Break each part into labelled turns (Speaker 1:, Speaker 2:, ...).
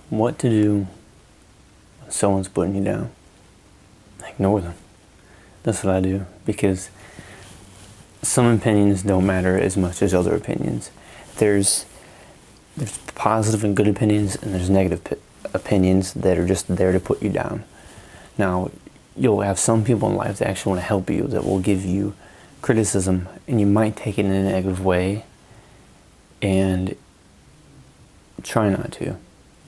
Speaker 1: what to do when someone's putting you down. Ignore them. That's what I do, because some opinions don't matter as much as other opinions. There's positive and good opinions, and there's negative opinions that are just there to put you down. Now, you'll have some people in life that actually want to help you, that will give you criticism, and you might take it in a negative way and try not to,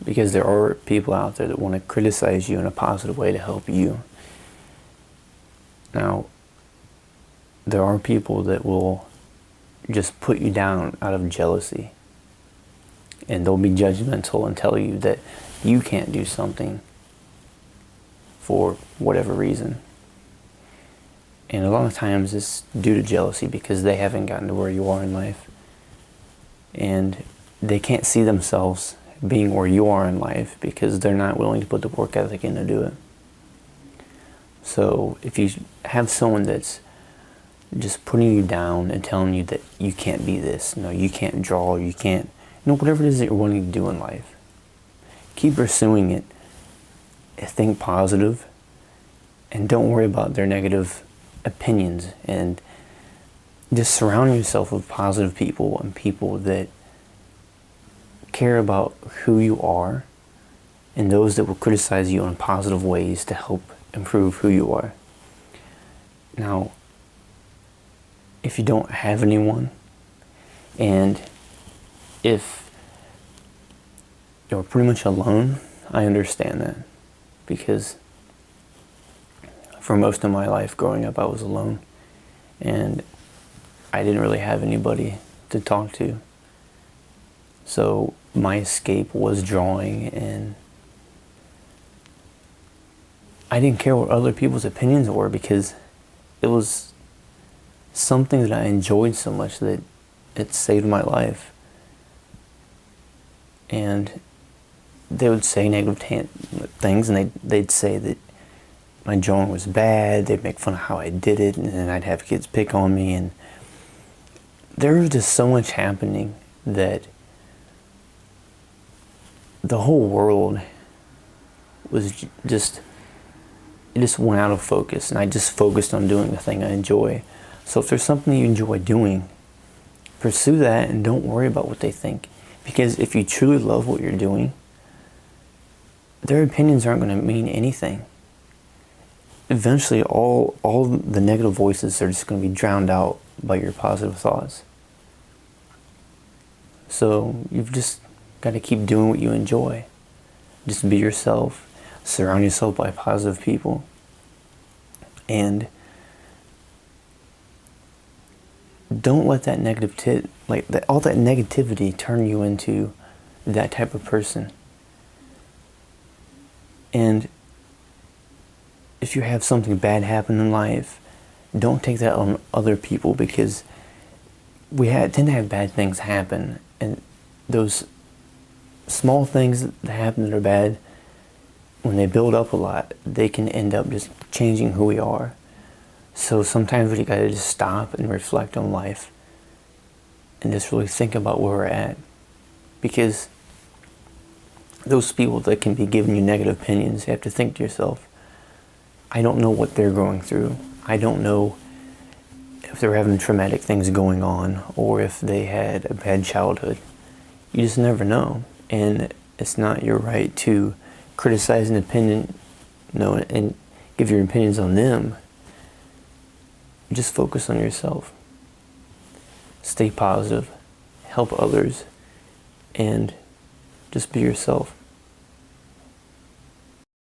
Speaker 1: because there are people out there that want to criticize you in a positive way to help you. Now, there are people that will just put you down out of jealousy, and they'll be judgmental and tell you that you can't do something for whatever reason. And a lot of times it's due to jealousy, because they haven't gotten to where you are in life, and they can't see themselves being where you are in life because they're not willing to put the work ethic in to do it. So if you have someone that's just putting you down and telling you that you can't be this, no, you can't draw, you can't, whatever it is that you're wanting to do in life, keep pursuing it. Think positive, and don't worry about their negative opinions, and just surround yourself with positive people and people that care about who you are, and those that will criticize you in positive ways to help improve who you are. Now, if you don't have anyone, and if you're pretty much alone, I understand that, because for most of my life growing up I was alone, and I didn't really have anybody to talk to. So my escape was drawing, and I didn't care what other people's opinions were, because it was something that I enjoyed so much that it saved my life. And they would say negative things, and they'd say that my drawing was bad, they'd make fun of how I did it, and then I'd have kids pick on me, and there was just so much happening that the whole world was just, it just went out of focus, and I just focused on doing the thing I enjoy. So if there's something you enjoy doing, pursue that and don't worry about what they think. Because if you truly love what you're doing, their opinions aren't going to mean anything. Eventually, all the negative voices are just going to be drowned out by your positive thoughts. So you've just got to keep doing what you enjoy. Just be yourself. Surround yourself by positive people. And don't let that all that negativity turn you into that type of person. And if you have something bad happen in life, don't take that on other people, because we tend to have bad things happen, and those small things that happen that are bad, when they build up a lot, they can end up just changing who we are. So sometimes we gotta just stop and reflect on life and just really think about where we're at. Because those people that can be giving you negative opinions, you have to think to yourself, I don't know what they're going through. I don't know if they're having traumatic things going on, or if they had a bad childhood. You just never know. And it's not your right to criticize an opinion, and give your opinions on them. Just focus on yourself. Stay positive. Help others. And just be yourself.